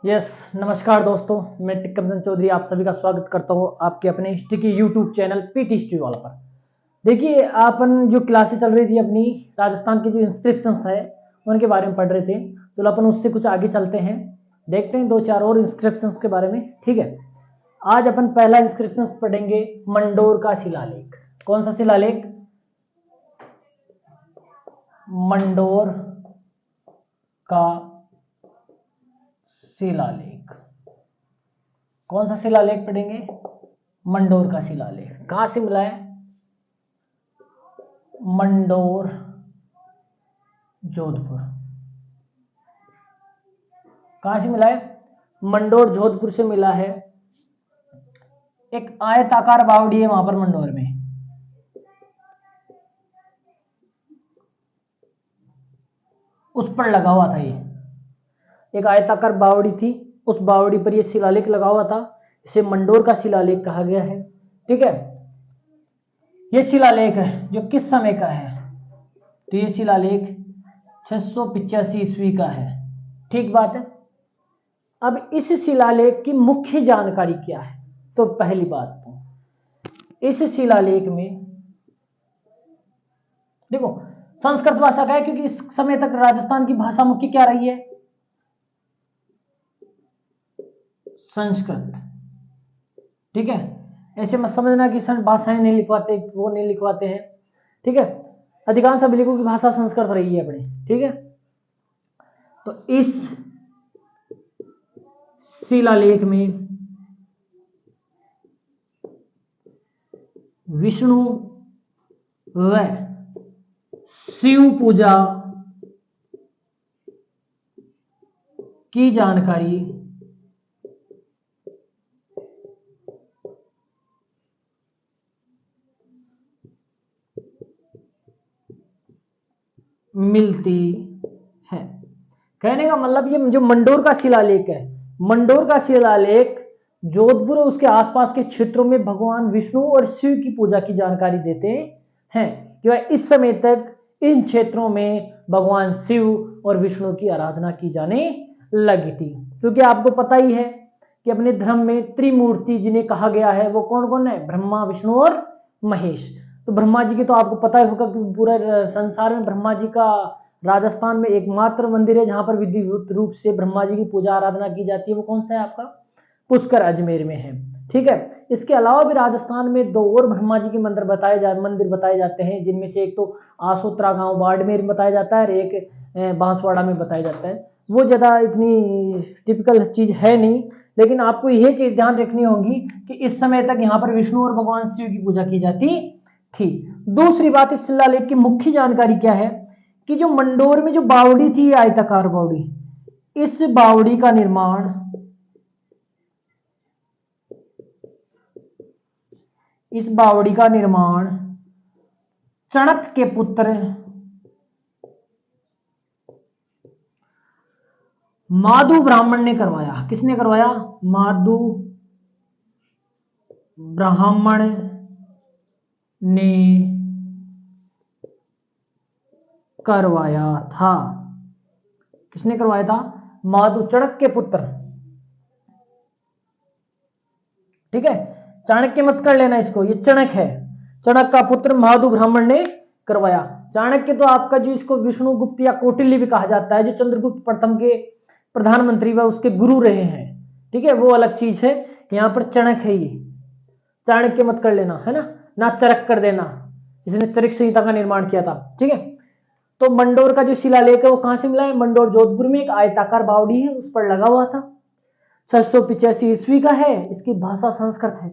Yes नमस्कार दोस्तों, मैं टिक्कमचंद चौधरी आप सभी का स्वागत करता हूं आपके अपने हिस्ट्री के यूट्यूब चैनल पीटी हिस्ट्री वाला पर। देखिए, अपन जो क्लासेस चल रही थी अपनी राजस्थान की जो इंस्क्रिप्शंस है उनके बारे में पढ़ रहे थे। चलो अपन उससे कुछ आगे चलते हैं, देखते हैं दो चार और इंस्क्रिप्शंस के बारे में। ठीक है, आज अपन पहला इंस्क्रिप्शन पढ़ेंगे मंडोर का शिलालेख। कौन सा शिलालेख? मंडोर का शिलालेख। कौन सा शिलालेख पढ़ेंगे? मंडोर का शिलालेख। कहां से मिला है? मंडोर, जोधपुर। कहां से मिला है? मंडोर जोधपुर से मिला है। एक आयताकार बावड़ी है वहां पर मंडोर में, उस पर लगा हुआ था ये। एक आयताकार बावड़ी थी, उस बावड़ी पर ये शिलालेख लगा हुआ था। इसे मंडोर का शिलालेख कहा गया है। ठीक है, ये शिलालेख है जो किस समय का है? तो ये शिलालेख 685 ईस्वी का है। ठीक बात है। अब इस शिलालेख की मुख्य जानकारी क्या है? तो पहली बात तो इस शिलालेख में देखो, संस्कृत भाषा का है क्योंकि इस समय तक राजस्थान की भाषा मुख्य क्या रही है? संस्कृत। ठीक है, ऐसे मत समझना कि भाषाएं नहीं लिखवाते, वो नहीं लिखवाते हैं। ठीक है, अधिकांश अभिलेखों की भाषा संस्कृत रही है अपनी। ठीक है, तो इस शिलालेख में विष्णु व शिव पूजा की जानकारी मिलती है। कहने का मतलब ये जो मंडोर का शिलालेख है, मंडोर का शिलालेख जोधपुर और उसके आसपास के क्षेत्रों में भगवान विष्णु और शिव की पूजा की जानकारी देते हैं कि वह इस समय तक इन क्षेत्रों में भगवान शिव और विष्णु की आराधना की जाने लगी थी। क्योंकि आपको पता ही है कि अपने धर्म में त्रिमूर्ति जिन्हें कहा गया है वो कौन कौन है? ब्रह्मा, विष्णु और महेश। तो ब्रह्मा जी की तो आपको पता ही होगा कि पूरे संसार में ब्रह्मा जी का राजस्थान में एकमात्र मंदिर है जहां पर विधिवत रूप से ब्रह्मा जी की पूजा आराधना की जाती है। वो कौन सा है आपका? पुष्कर, अजमेर में है। ठीक है, इसके अलावा भी राजस्थान में दो और ब्रह्मा जी के मंदिर बताए जाते हैं, जिनमें से एक तो आसोत्रा गांव बाड़मेर में बताया जाता है और एक बांसवाड़ा में बताया जाता है। वो ज्यादा इतनी टिपिकल चीज है नहीं, लेकिन आपको यह चीज ध्यान रखनी होगी कि इस समय तक यहाँ पर विष्णु और भगवान शिव की पूजा की जाती थी। दूसरी बात, इस शिलालेख की मुख्य जानकारी क्या है कि जो मंडोर में जो बावड़ी थी, आयताकार बावड़ी, इस बावड़ी का निर्माण चाणक्य के पुत्र माधु ब्राह्मण ने करवाया। किसने करवाया? माधु ब्राह्मण ने करवाया था। किसने करवाया था? माधु, चाणक्य के पुत्र। ठीक है, चाणक्य मत कर लेना इसको, ये चाणक्य है। चाणक्य का पुत्र माधु ब्राह्मण ने करवाया। चाणक्य तो आपका जो इसको विष्णुगुप्त या कौटिल्य भी कहा जाता है, जो चंद्रगुप्त प्रथम के प्रधानमंत्री व उसके गुरु रहे हैं। ठीक है, वो अलग चीज है। यहां पर चाणक्य है, ये चाणक्य मत कर लेना, है ना चरक कर देना, जिसने चरक संहिता का निर्माण किया था। ठीक है, तो मंडोर का जो शिलालेख है वो कहां से मिला है? मंडोर जोधपुर में एक आयताकार बावड़ी है, उस पर लगा हुआ था। 685 ईस्वी का है। इसकी भाषा संस्कृत है।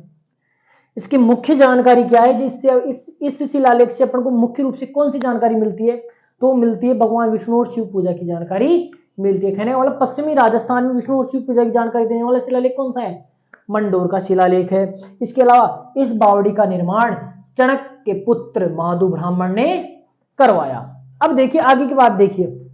इसकी मुख्य जानकारी क्या है? जिससे इस शिलालेख से अपन को मुख्य रूप से कौन सी जानकारी मिलती है? तो मिलती है भगवान विष्णु और शिव पूजा की जानकारी मिलती है। कहने वाला पश्चिमी राजस्थान में विष्णु और शिव पूजा की जानकारी देने वाला शिलालेख कौन सा है? मंडोर का शिलालेख है। इसके अलावा इस बावड़ी का निर्माण चाणक्य के पुत्र माधु ब्राह्मण ने करवाया। अब देखिए आगे की बात, देखिए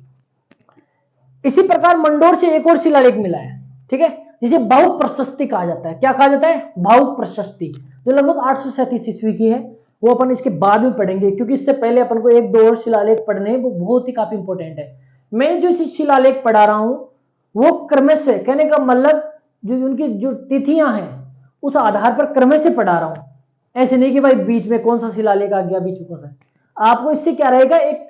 इसी प्रकार मंडोर से एक और शिलालेख मिला है। ठीक है, जिसे भावुक प्रशस्ति कहा जाता है। क्या कहा जाता है? भावुक प्रशस्ति, जो लगभग 837 ईस्वी की है। वो अपन इसके बाद में पढ़ेंगे, क्योंकि इससे पहले अपन को एक दो और शिलालेख पढ़ने हैं, वो बहुत ही काफी इंपॉर्टेंट है। मैं जो शिलालेख पढ़ा रहा हूं वो क्रमश से, कहने का मतलब जो उनकी जो तिथियां हैं उस आधार पर क्रमश से पढ़ा रहा हूं। ऐसे नहीं कि भाई बीच में कौन सा शिलालेख आ गया, बीच में कौन सा। आपको इससे क्या रहेगा, एक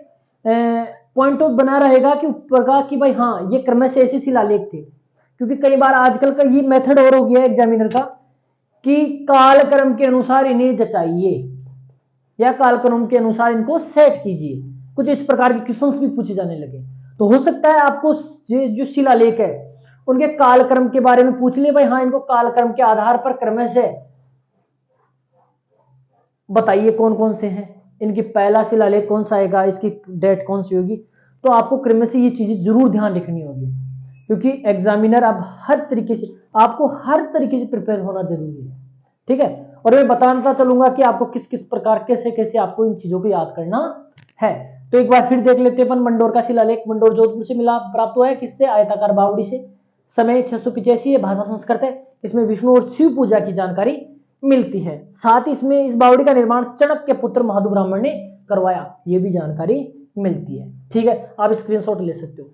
पॉइंट ऑफ बना रहेगा कि ऊपर का कि भाई हाँ ये क्रमश से ऐसे शिलालेख थे। क्योंकि कई बार आजकल का ये मेथड और हो गया है एग्जामिनर का कि कालक्रम के अनुसार इन्हें जचाइए या कालक्रम के अनुसार इनको सेट कीजिए। कुछ इस प्रकार के क्वेश्चंस भी पूछे जाने लगे। तो हो सकता है आपको जो शिलालेख है उनके कालक्रम के बारे में पूछ ले, भाई हाँ इनको कालक्रम के आधार पर क्रमश से बताइए कौन कौन से हैं, इनकी पहला शिलालेख कौन सा आएगा, इसकी डेट कौन सी होगी। तो आपको क्रमश से ये चीजें जरूर ध्यान रखनी होगी, क्योंकि एग्जामिनर अब हर तरीके से आपको हर तरीके से प्रिपेयर होना जरूरी है। ठीक है, और मैं बताता चलूंगा कि आपको किस किस प्रकार कैसे कैसे आपको इन चीजों को याद करना है। तो एक बार फिर देख लेते हैं अपन मंडोर का शिलालेख। मंडोर जोधपुर से मिला, प्राप्त हुआ है किससे, आयताकार बावड़ी से। समय 685 है, भाषा संस्कृत है। इसमें विष्णु और शिव पूजा की जानकारी मिलती है। साथ ही इसमें इस बावड़ी का निर्माण चाणक्य के पुत्र महादु ब्राह्मण ने करवाया, ये भी जानकारी मिलती है। ठीक है, आप स्क्रीनशॉट ले सकते हो।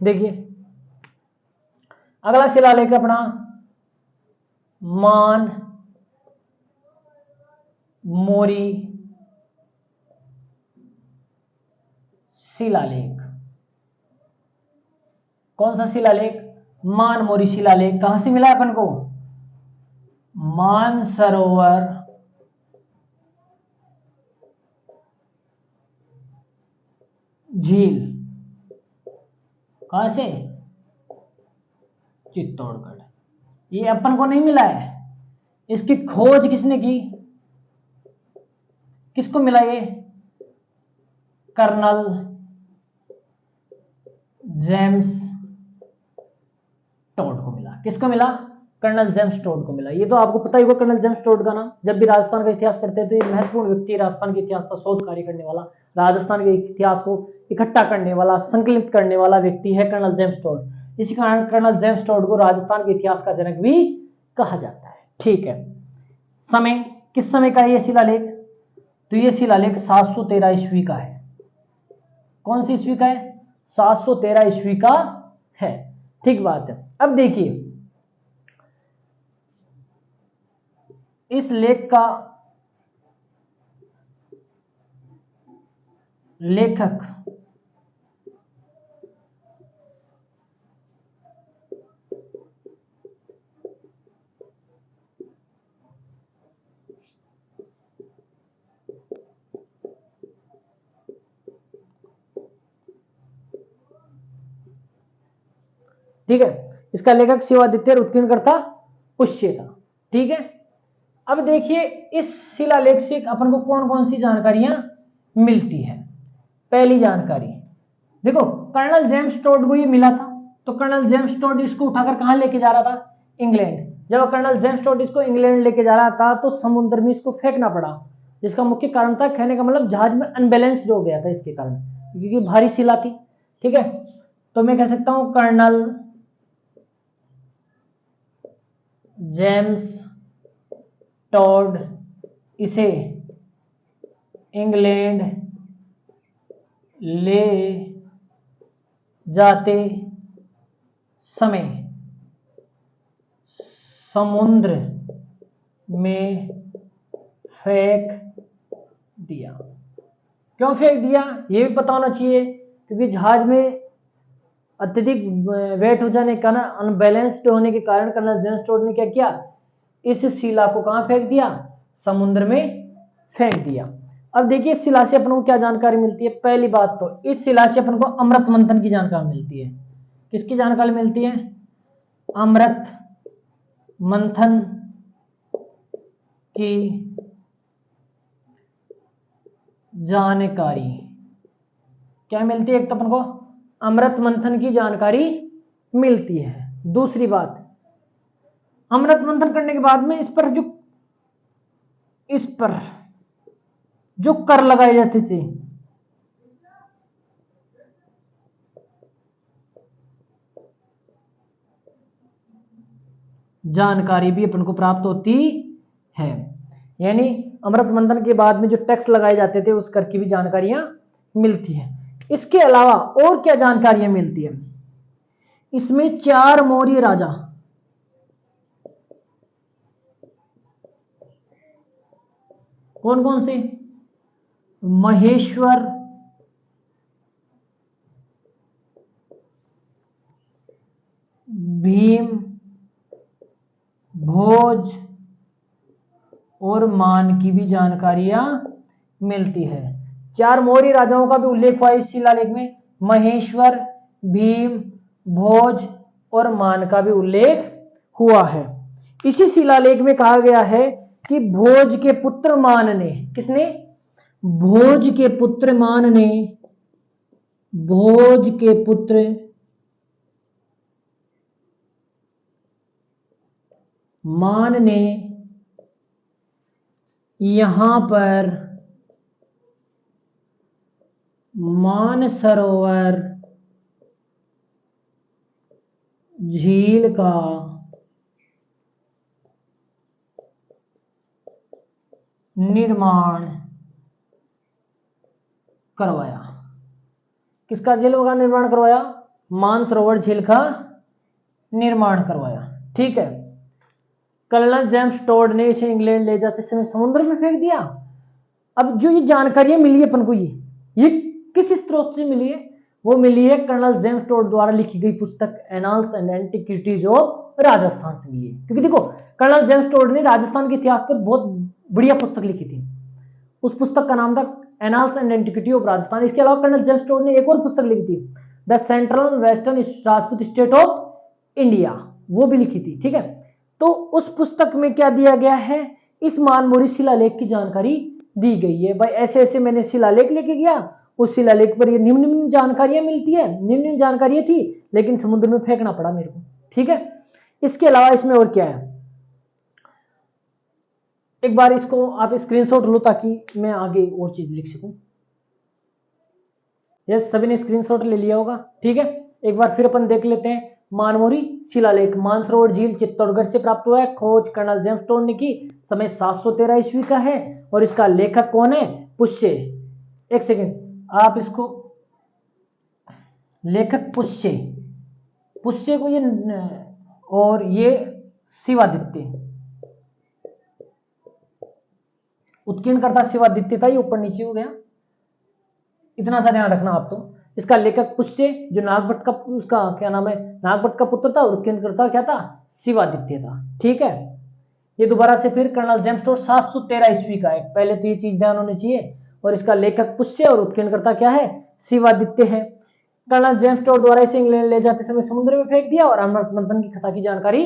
देखिए अगला शिलालेख अपना मान मोरी शिलालेख। कौन सा शिलालेख, मान मोरी शिलालेख। कहां से मिला अपन को, मानसरोवर झील। कहां से, चित्तौड़गढ़। ये अपन को नहीं मिला है, इसकी खोज किसने की, किसको मिला ये, कर्नल जेम्स टोड को मिला। किसको मिला, कर्नल जेम्स टोड को मिला। ये तो आपको पता ही होगा कर्नल जेम्स टोड का नाम। जब भी राजस्थान का इतिहास पढ़ते हैं तो ये महत्वपूर्ण व्यक्ति, राजस्थान के इतिहास पर शोध कार्य करने वाला, राजस्थान के इतिहास को इकट्ठा करने वाला, संकलित करने वाला व्यक्ति है कर्नल जेम्स टोड। इसी कारण कर्नल जेम्स टोड को राजस्थान के इतिहास का जनक भी कहा जाता है। ठीक है, समय किस समय का है ये शिलालेख, तो ये शिलालेख 713 ईस्वी का है। कौन सी ईस्वी का है, 713 ईस्वी का है। ठीक बात है। अब देखिए इस लेख का लेखक ठीक है, इसका लेखक शिवादित्य उत्कीर्णकर्ता पुष्य था। ठीक है, अब देखिए इस शिलालेख से अपन को कौन कौन सी जानकारियां मिलती है। पहली जानकारी देखो, कर्नल जेम्स टोड को ये मिला था, तो कर्नल जेम्स टोड इसको उठाकर कहां लेके जा रहा था, इंग्लैंड। जब कर्नल जेम्स टोड इसको इंग्लैंड लेके जा रहा था तो समुद्र में इसको फेंकना पड़ा, जिसका मुख्य कारण था, कहने का मतलब जहाज में अनबैलेंस्ड हो गया था इसके कारण, क्योंकि भारी शिला थी। ठीक है, तो मैं कह सकता हूं कर्नल जेम्स टोड इसे इंग्लैंड ले जाते समय समुद्र में फेंक दिया। क्यों फेंक दिया ये भी पता होना चाहिए, क्योंकि जहाज में अत्यधिक वेट हो जाने के कारण, अनबैलेंस्ड होने के कारण कर्नल जेम्स टोड ने क्या किया, इस शिला को कहां फेंक दिया, समुद्र में फेंक दिया। अब देखिए इस शिला से अपन को क्या जानकारी मिलती है। पहली बात तो इस शिला से अपन को अमृत मंथन की जानकारी मिलती है। किसकी जानकारी मिलती है, अमृत मंथन की जानकारी क्या मिलती है, एक तो अपन को अमृत मंथन की जानकारी मिलती है। दूसरी बात, अमृत मंथन करने के बाद में इस पर जो कर लगाए जाते थे जानकारी भी अपन को प्राप्त होती है। यानी अमृत मंथन के बाद में जो टैक्स लगाए जाते थे उस कर की भी जानकारियां मिलती है। इसके अलावा और क्या जानकारियां मिलती है? इसमें 4 मौर्य राजा, कौन कौन से? महेश्वर, भीम, भोज और मान की भी जानकारियां मिलती है। 4 मौर्य राजाओं का भी उल्लेख हुआ इस शिलालेख में। महेश्वर, भीम, भोज और मान का भी उल्लेख हुआ है। इसी शिलालेख में कहा गया है कि भोज के पुत्र मान ने, किसने? भोज के पुत्र मान ने, भोज के पुत्र मान ने यहां पर मानसरोवर झील का निर्माण करवाया। किसका झील का निर्माण करवाया? मानसरोवर झील का निर्माण करवाया। ठीक है। कर्नल जेम्स टोड ने इसे इंग्लैंड ले जाते समय समुद्र में फेंक दिया। अब जो ये जानकारियां मिली अपन को, ये किस स्रोत से मिली है? वो मिली है कर्नल जेम्स टोड द्वारा लिखी गई पुस्तक annals and antiquities of Rajasthan से मिली है। क्योंकि देखो, कर्नल जेम्स टोड ने राजस्थान के इतिहास पर बहुत बढ़िया पुस्तक लिखी थी। उस पुस्तक का नाम था annals and antiquity of Rajasthan. इसके अलावा कर्नल जेम्स टोड ने एक और पुस्तक लिखी थी, the central western Rajput state of India, वो भी लिखी थी। ठीक है। तो उस पुस्तक में क्या दिया गया है? इस मानमोरी शिलालेख की जानकारी दी गई है। भाई ऐसे ऐसे मैंने शिलालेख लेके गया, उस शिलालेख पर ये निम्न निम्न जानकारियां मिलती है, निम्न निम्न जानकारियां थी, लेकिन समुद्र में फेंकना पड़ा मेरे को। ठीक है। इसके अलावा इसमें और क्या है? एक बार इसको आप स्क्रीनशॉट लो ताकि मैं आगे और चीज लिख सकूं। यस, सभी ने स्क्रीनशॉट ले लिया होगा। ठीक है। एक बार फिर अपन देख लेते हैं। मानमोरी शिलालेख मानसरोवर झील चित्तौड़गढ़ से प्राप्त हुआ है। खोज कर्नल जेम्स टोड ने की। समय 713 ईस्वी का है और इसका लेखक कौन है? पुष्य। एक सेकेंड, आप इसको, लेखक पुष्य, पुष्य को ये, और ये शिवादित्य, उत्कीर्णकर्ता शिवादित्य था, ये ऊपर नीचे हो गया, इतना सा ध्यान रखना आप। तो इसका लेखक पुष्य, जो नागभट्ट का, उसका क्या नाम है, नागभट्ट का पुत्र था, और उत्कीर्णकर्ता क्या था? शिवादित्य था। ठीक है। ये दोबारा से फिर कर्नल जेम्स टोड 713 ईस्वी का है, पहले तो ये चीज ध्यान होनी चाहिए। और इसका लेखक पुष्य और उत्कीर्णकर्ता क्या है? शिवादित्य है। कर्नल जेम्स टोड द्वारा इसे इंग्लैंड ले जाते समय समुद्र में फेंक दिया और अमृत मंथन की कथा की जानकारी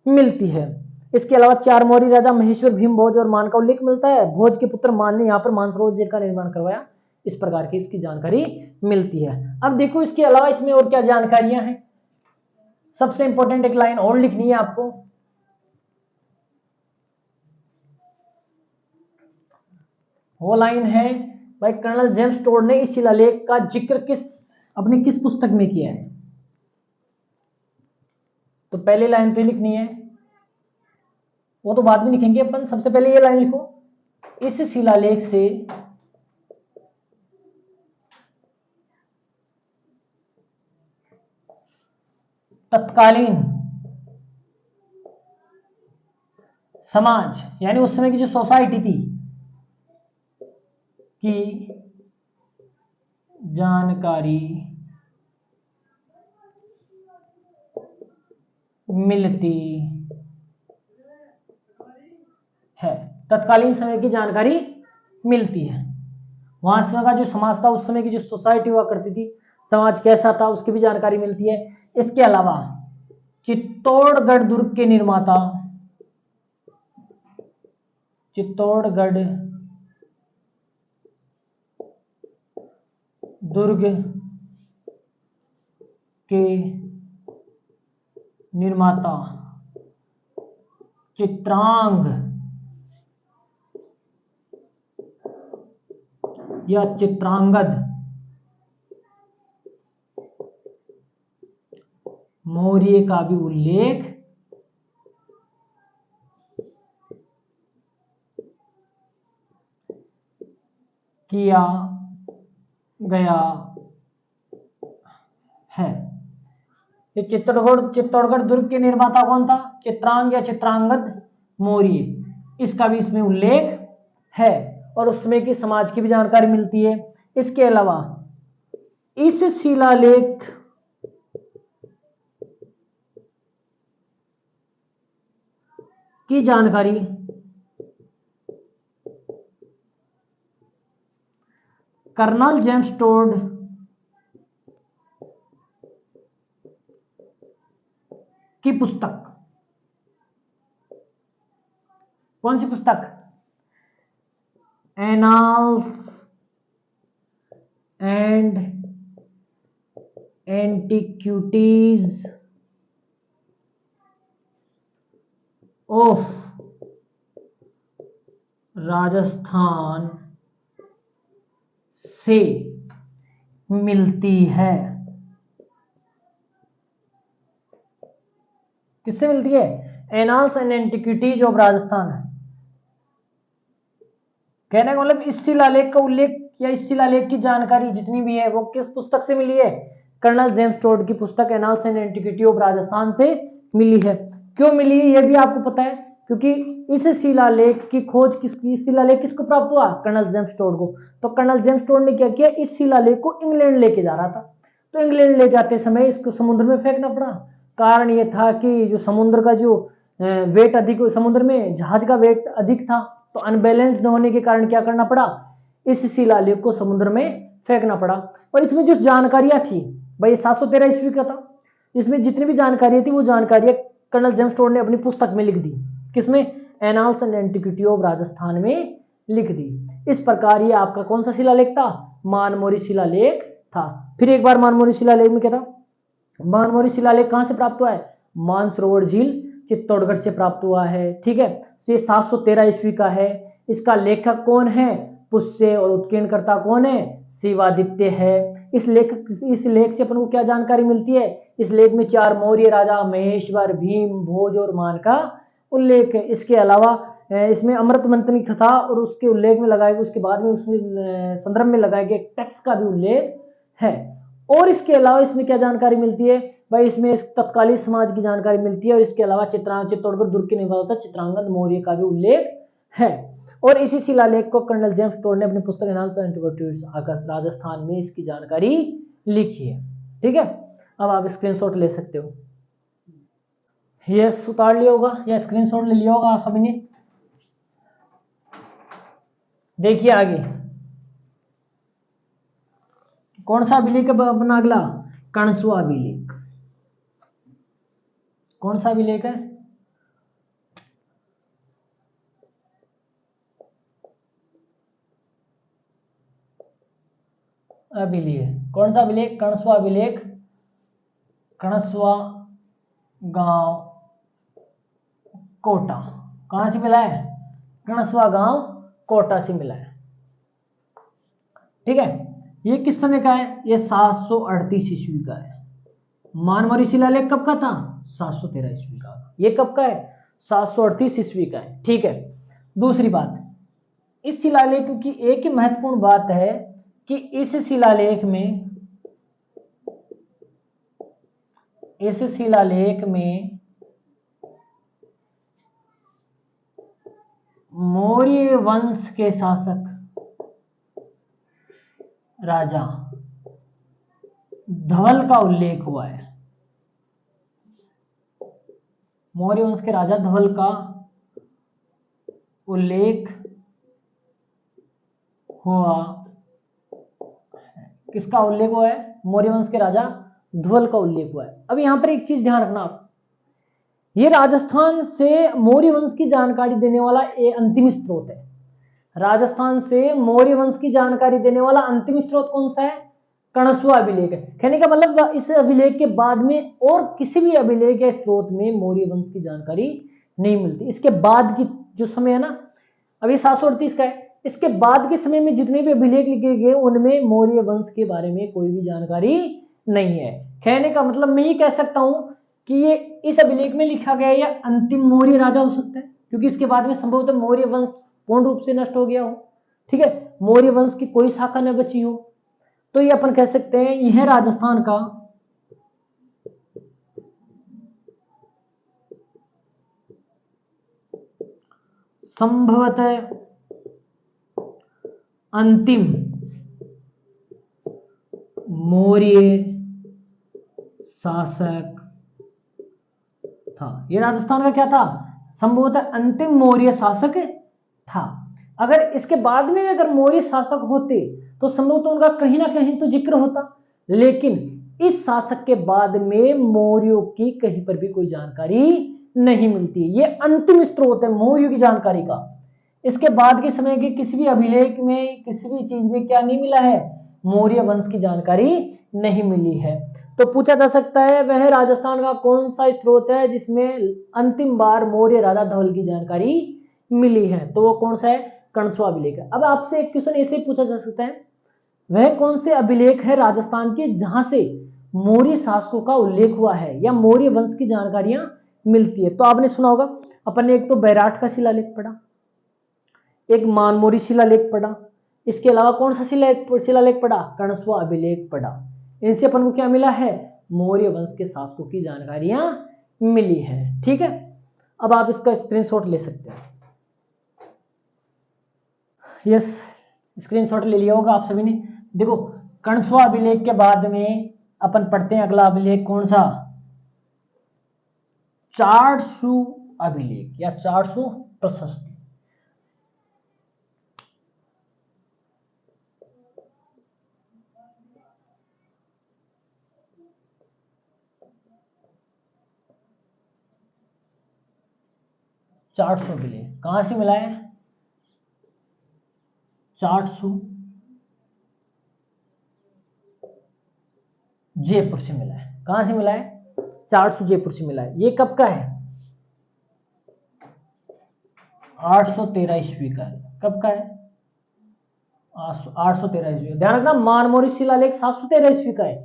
मिलती है। इसके अलावा 4 मौर्य राजा महेश्वर, भीम, भोज और मान का उल्लेख मिलता है। भोज के पुत्र मान ने यहाँ पर मानसरोवर झील का निर्माण करवाया। इस प्रकार की इसकी जानकारी मिलती है। अब देखो इसके अलावा इसमें और क्या जानकारियां हैं। सबसे इंपॉर्टेंट एक लाइन और लिखनी है आपको। वो लाइन है, भाई कर्नल जेम्स टोड ने इस शिलालेख का जिक्र अपनी किस पुस्तक में किया है? तो पहली लाइन तो लिखनी है, वो तो बाद में लिखेंगे अपन। सबसे पहले ये लाइन लिखो, इस शिलालेख से तत्कालीन समाज, यानी उस समय की जो सोसाइटी थी, की जानकारी मिलती है। तत्कालीन समय की जानकारी मिलती है। वहां समय का जो समाज था, उस समय की जो सोसाइटी हुआ करती थी, समाज कैसा था, उसकी भी जानकारी मिलती है। इसके अलावा चित्तौड़गढ़ दुर्ग के निर्माता, चित्तौड़गढ़ दुर्ग के निर्माता चित्रांग या चित्रांगद मौर्य का भी उल्लेख किया गया है। ये चित्तौड़गढ़ दुर्ग के निर्माता कौन था? चित्रांग या चित्रांगद मौर्य। इसका भी इसमें उल्लेख है और उसमें की समाज की भी जानकारी मिलती है। इसके अलावा इस शिलालेख की जानकारी कर्नल जेम्स टोड की पुस्तक, कौन सी पुस्तक? Annals and antiquities of Rajasthan से मिलती है। किससे मिलती है? Annals and antiquities of Rajasthan. कहने का मतलब इस शिलालेख का उल्लेख या इस शिलालेख की जानकारी जितनी भी है वो किस पुस्तक से मिली है? कर्नल जेम्स टोड की पुस्तक annals and antiquity of Rajasthan से मिली है। क्यों मिली है यह भी आपको पता है, क्योंकि इस शिलालेख की खोज इस शिलालेख किसको प्राप्त हुआ? कर्नल जेम्स टोड को। तो कर्नल जेम्स टोड ने क्या किया? इस शिलालेख को इंग्लैंड लेके जा रहा था, तो इंग्लैंड ले जाते समय इसको समुद्र में फेंकना पड़ा। कारण यह था कि जो समुद्र का जो वेट अधिक, समुद्र में जहाज का वेट अधिक था, तो अनबैलेंस न होने के कारण क्या करना पड़ा? इस शिलालेख को समुद्र में फेंकना पड़ा। और इसमें जो जानकारियां थी भाई 713 ईस्वी का था, इसमें जितनी भी जानकारी थी वो जानकारियां कर्नल जेम्स टोड ने अपनी पुस्तक में लिख दी। किसमें? Annals and antiquity of Rajasthan में लिख दी। इस प्रकार ये आपका कौन सा शिलालेख था? मानमोरी शिलालेख था। फिर एक बार मानमोरी शिलालेख में क्या था? मानमोरी शिलालेख कहां से प्राप्त हुआ है? मानसरोवर झील चित्तौड़गढ़ से प्राप्त हुआ है। ठीक है, ये 713 ईस्वी का है। इसका लेखक कौन है? पुष्य और उत्कीर्णकर्ता कौन है? शिवादित्य है। इस लेख से अपन को क्या जानकारी मिलती है? इस लेख में 4 मौर्य राजा महेश्वर, भीम, भोज और मान का उल्लेख है। इसके अलावा इसमें अमृत मंथन की कथा और उसके उल्लेख में लगाए, उसके बाद में उसमें संदर्भ में लगाए गए टेक्स्ट का भी उल्लेख है। और इसके अलावा इसमें क्या जानकारी मिलती है भाई? इसमें तत्कालीन समाज की जानकारी मिलती है और इसके अलावा चित्तौड़गढ़ दुर्ग के निर्माता चित्रांगद मौर्य का भी उल्लेख है। और इसी शिलालेख को कर्नल जेम्स टोड ने अपनी पुस्तक annals and antiquities of Rajasthan में इसकी जानकारी लिखी है। ठीक है, अब आप स्क्रीनशॉट ले सकते हो। यस, उतार लिया होगा या स्क्रीनशॉट ले लिया होगा आप सभी ने। देखिए आगे कौन सा अभिलेख है अपना अगला? कणसुआ अभिलेख। कौन सा अभिलेख है? अभिलेख। कौन सा अभिलेख? कणसुआ अभिलेख। कणसुआ गांव कोटा। कहां से मिला है? कणसुआ गांव कोटा से मिला है। ठीक है, ये किस समय का है? ये 738 ईस्वी का है। मानमोरी शिलालेख कब का था? 713 ईस्वी का। ये कब का है? 738 ईस्वी का है। ठीक है, दूसरी बात, इस शिलालेख की एक ही महत्वपूर्ण बात है कि इस शिलालेख में मौर्य वंश के शासक राजा धवल का उल्लेख हुआ है। मौर्य वंश के राजा धवल का उल्लेख हुआ। किसका उल्लेख हुआ है? मौर्य वंश के राजा धवल का उल्लेख हुआ है। अब यहां पर एक चीज ध्यान रखना आप, ये राजस्थान से मौर्य वंश की जानकारी देने वाला अंतिम स्रोत है। राजस्थान से मौर्य वंश की जानकारी देने वाला अंतिम स्रोत कौन सा है? कणसुआ अभिलेख है। कहने का मतलब इस अभिलेख के बाद में और किसी भी अभिलेख या स्रोत में मौर्य वंश की जानकारी नहीं मिलती। इसके बाद की जो समय है ना, अभी 738 का है, इसके बाद के समय में जितने भी अभिलेख लिखे गए उनमें मौर्य वंश के बारे में कोई भी जानकारी नहीं है। कहने का मतलब मैं ये कह सकता हूं कि ये इस अभिलेख में लिखा गया या अंतिम मौर्य राजा हो सकता है, क्योंकि इसके बाद में संभवतः मौर्य वंश पूर्ण रूप से नष्ट हो गया हो। ठीक है, मौर्य वंश की कोई शाखा न बची हो, तो ये अपन कह सकते हैं यह राजस्थान का संभवतः अंतिम मौर्य शासक था। ये राजस्थान का क्या था? संभवतः अंतिम मौर्य शासक था। अगर इसके बाद में अगर मौर्य शासक होते तो संभवतः उनका कहीं ना कहीं तो जिक्र होता, लेकिन इस शासक के बाद में मौर्यों की कहीं पर भी कोई जानकारी नहीं मिलती। ये अंतिम स्रोत है मौर्यों की जानकारी का। इसके बाद के समय के किसी भी अभिलेख में, किसी भी चीज में क्या नहीं मिला है? मौर्य वंश की जानकारी नहीं मिली है। तो पूछा जा सकता है वह राजस्थान का कौन सा स्रोत है जिसमें अंतिम बार मौर्य राजा धवल की जानकारी मिली है? तो वो कौन सा है? कणस्वा अभिलेख है। अब आपसे एक क्वेश्चन ऐसे पूछा जा सकता है, वह कौन से अभिलेख है राजस्थान के जहां से मौर्य शासकों का उल्लेख हुआ है या मौर्य वंश की जानकारियां मिलती है? तो आपने सुना होगा, अपन ने एक तो बैराट का शिलालेख पढ़ा, एक मानमोरी शिलालेख पढ़ा, इसके अलावा कौन सा शिलालेख पढ़ा? कणस्वा अभिलेख पढ़ा। इनसे अपन को क्या मिला है? मौर्य वंश के शासकों की जानकारियां मिली है। ठीक है, अब आप इसका स्क्रीनशॉट ले सकते हैं। यस, स्क्रीनशॉट ले लिया होगा आप सभी ने। देखो, कणस्वा अभिलेख के बाद में अपन पढ़ते हैं अगला अभिलेख कौन सा? चारसू अभिलेख या चारसू प्रशस्ति। चारसू अभिलेख कहां से मिला है? चारसू जयपुर से मिला है। कहां से मिला है? चारसू जयपुर से मिला है। ये कब का है? 813 ईस्वी का है। कब का है? 813 ईस्वी। ध्यान रखना, मानमोरी शिलालेख 713 ईस्वी का है।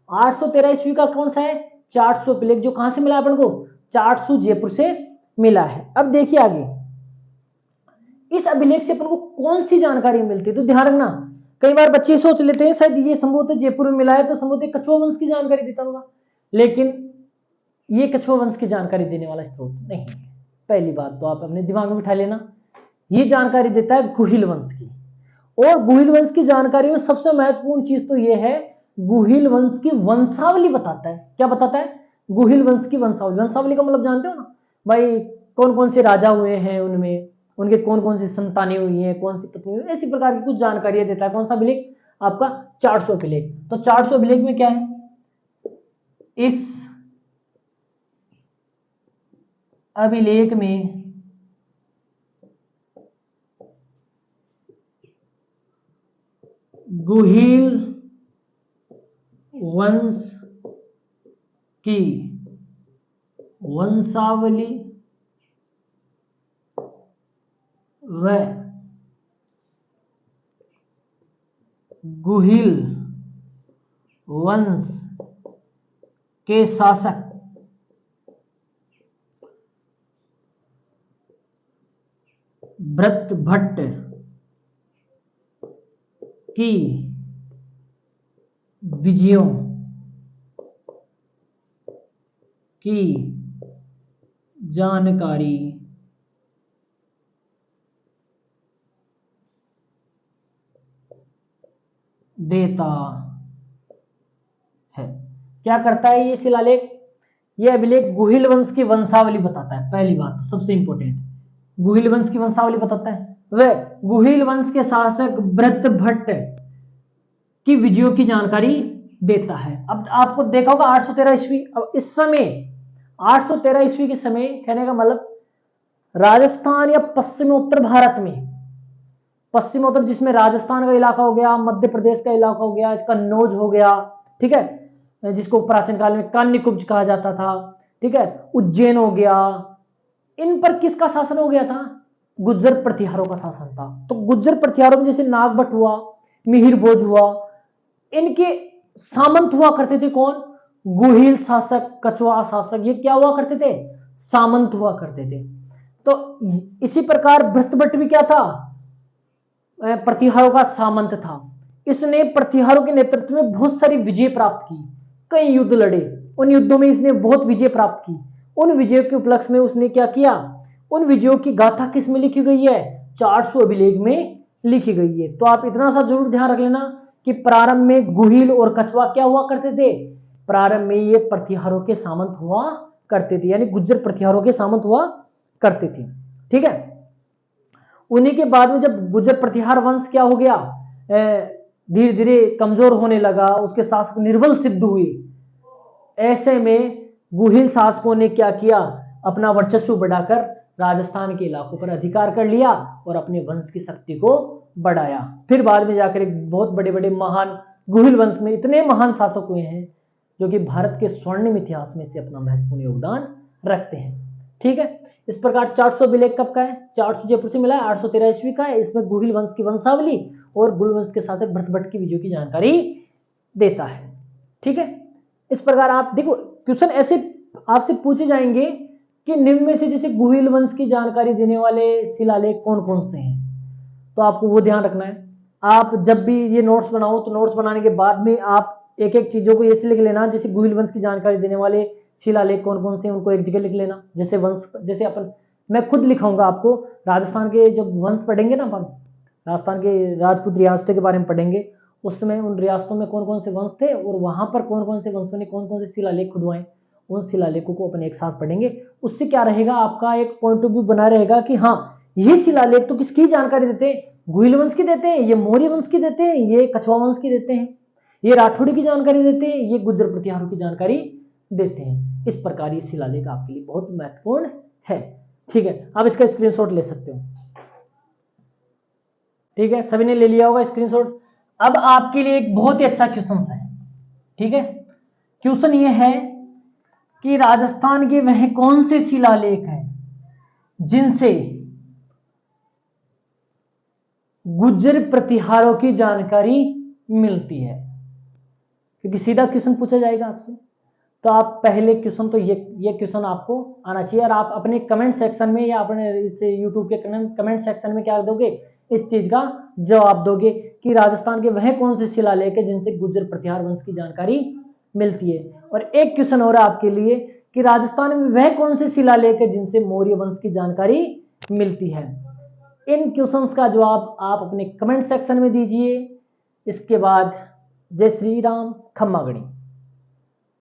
813 ईस्वी का कौन सा है? चारसू अभिलेख, जो कहां से मिला है अपन को? चारसू जयपुर से मिला है। अब देखिए आगे, इस अभिलेख से अपन को कौन सी जानकारी मिलती है? तो ध्यान रखना, कई बार बच्चे सोच लेते हैं शायद ये संभवतः जयपुर में मिला है तो संभवतः कछुआ वंश की जानकारी देता होगा, लेकिन ये कछुआ वंश की जानकारी देने वाला स्रोत नहीं है। पहली बात तो आप अपने दिमाग में बिठा लेना, ये जानकारी देता है गुहिल वंश की। और गुहिल वंश की जानकारी में सबसे महत्वपूर्ण चीज तो यह है, गुहिल वंश की वंशावली बताता है। क्या बताता है? गुहिल वंश की वंशावली। वंशावली का मतलब जानते हो ना भाई, कौन कौन से राजा हुए हैं, उनमें उनके कौन कौन सी संतानें हुई हैं, कौन सी पत्नी हुई, ऐसी प्रकार की कुछ जानकारियां देता है। कौन सा अभिलेख? आपका चारसू अभिलेख। तो चारसू अभिलेख में क्या है? इस अभिलेख में गुहिल वंश की वंशावली व गुहिल वंश के शासक भरतभट्ट की विजयों की जानकारी देता है। क्या करता है ये शिलालेख? ये अभिलेख गुहिल वंश की वंशावली बताता है। पहली बात सबसे इंपॉर्टेंट, गुहिल वंश की वंशावली बताता है। वह गुहिल वंश के शासक भरतभट्ट की विजयों की जानकारी देता है। अब आपको देखा होगा 813 ईस्वी। अब इस समय 813 ईस्वी के समय, कहने का मतलब राजस्थान या पश्चिमोत्तर भारत में, पश्चिमोत्तर जिसमें राजस्थान का इलाका हो गया, मध्य प्रदेश का इलाका हो गया, कन्नौज हो गया, ठीक है, जिसको प्राचीन काल में कान्यकुब्ज कहा जाता था, ठीक है, उज्जैन हो गया, इन पर किसका शासन हो गया था? गुज्जर प्रतिहारों का शासन था। तो गुज्जर प्रतिहारों में जैसे नागभट्ट हुआ, मिहिर भोज हुआ, इनके सामंत हुआ करते थे। कौन? गुहिल शासक, कछुआ शासक, ये क्या हुआ करते थे? सामंत हुआ करते थे। तो इसी प्रकार भरतभट्ट भी क्या था? प्रतिहारों का सामंत था। इसने प्रतिहारों के नेतृत्व में बहुत सारी विजय प्राप्त की, कई युद्ध लड़े, उन युद्धों में इसने बहुत विजय प्राप्त की। उन विजयों के उपलक्ष्य में उसने क्या किया, उन विजयों की गाथा किस में लिखी गई है, 400 अभिलेख में लिखी गई है। तो आप इतना सा जरूर ध्यान रख लेना कि प्रारंभ में गुहिल और कछवा क्या हुआ करते थे, प्रारंभ में ये प्रतिहारों के सामंत हुआ करते थे, यानी गुज्जर प्रतिहारों के सामंत हुआ करते थे। ठीक है, उन्हीं के बाद में जब गुज्जर प्रतिहार वंश क्या हो गया, धीरे धीरे कमजोर होने लगा, उसके शासक निर्बल सिद्ध हुए, ऐसे में गुहिल शासकों ने क्या किया, अपना वर्चस्व बढ़ाकर राजस्थान के इलाकों पर अधिकार कर लिया और अपने वंश की शक्ति को बढ़ाया। फिर बाद में जाकर एक बहुत बड़े बड़े महान गुहिल वंश में इतने महान शासक हुए हैं जो कि भारत के स्वर्णिम इतिहास में से अपना महत्वपूर्ण योगदान रखते हैं। ठीक है, इस प्रकार 400 अभिलेख कब का है, 400 जयपुर से मिला है, 813 ईस्वी का है। इसमें गुहिल वंश की वंशावली और गुल वंश के शासक भरतभट्ट की विजयों की जानकारी देता है। ठीक है, इस प्रकार आप देखो क्वेश्चन ऐसे आपसे पूछे जाएंगे कि निम्न में से जैसे गुहिल वंश की जानकारी देने वाले शिलालेख कौन कौन से हैं, तो आपको वो ध्यान रखना है। आप जब भी ये नोट्स बनाओ तो नोट्स बनाने के बाद में आप एक एक चीजों को ऐसे लिख लेना, जैसे गुहिल वंश की जानकारी देने वाले शिलालेख कौन कौन से हैं उनको एक जगह लिख लेना। जैसे वंश, जैसे अपन, मैं खुद लिखाऊंगा आपको, राजस्थान के जब वंश पढ़ेंगे ना अपन, राजस्थान के राजपूत रियासतों के बारे में पढ़ेंगे, उस समय उन रियासतों में कौन कौन से वंश थे और वहां पर कौन कौन से वंशों ने कौन कौन से शिलालेख खुदवाए, उन शिलालेखों को अपन एक साथ पढ़ेंगे। उससे क्या रहेगा, आपका एक पॉइंट ऑफ व्यू बना रहेगा कि हाँ ये शिलालेख तो किसकी जानकारी देते हैं, गुहिल वंश की देते हैं, ये मौर्य वंश की देते हैं, ये कछवा वंश की देते हैं, ये राठौड़ी की जानकारी देते हैं, ये गुज्जर प्रतिहारों की जानकारी देते हैं। इस प्रकार ये शिलालेख आपके लिए बहुत महत्वपूर्ण है। ठीक है, आप इसका स्क्रीनशॉट ले सकते हो। ठीक है, सभी ने ले लिया होगा स्क्रीनशॉट। अब आपके लिए एक बहुत ही अच्छा क्वेश्चन है। ठीक है, क्वेश्चन ये है कि राजस्थान के वह कौन से शिलालेख हैं जिनसे गुज्जर प्रतिहारों की जानकारी मिलती है, क्योंकि सीधा क्वेश्चन पूछा जाएगा आपसे। तो आप पहले क्वेश्चन तो ये क्वेश्चन आपको आना चाहिए और आप अपने कमेंट सेक्शन में या अपने इस यूट्यूब के कमेंट सेक्शन में क्या दोगे, इस चीज का जवाब दोगे कि राजस्थान के वह कौन से शिलालेख है जिनसे गुज्जर प्रतिहार वंश की जानकारी मिलती है। और एक क्वेश्चन हो रहा है आपके लिए कि राजस्थान में वह कौन से शिलालेख है जिनसे मौर्य वंश की जानकारी मिलती है। इन क्वेश्चंस का जवाब आप अपने कमेंट सेक्शन में दीजिए। इसके बाद जय श्री राम, खम्मा गणी।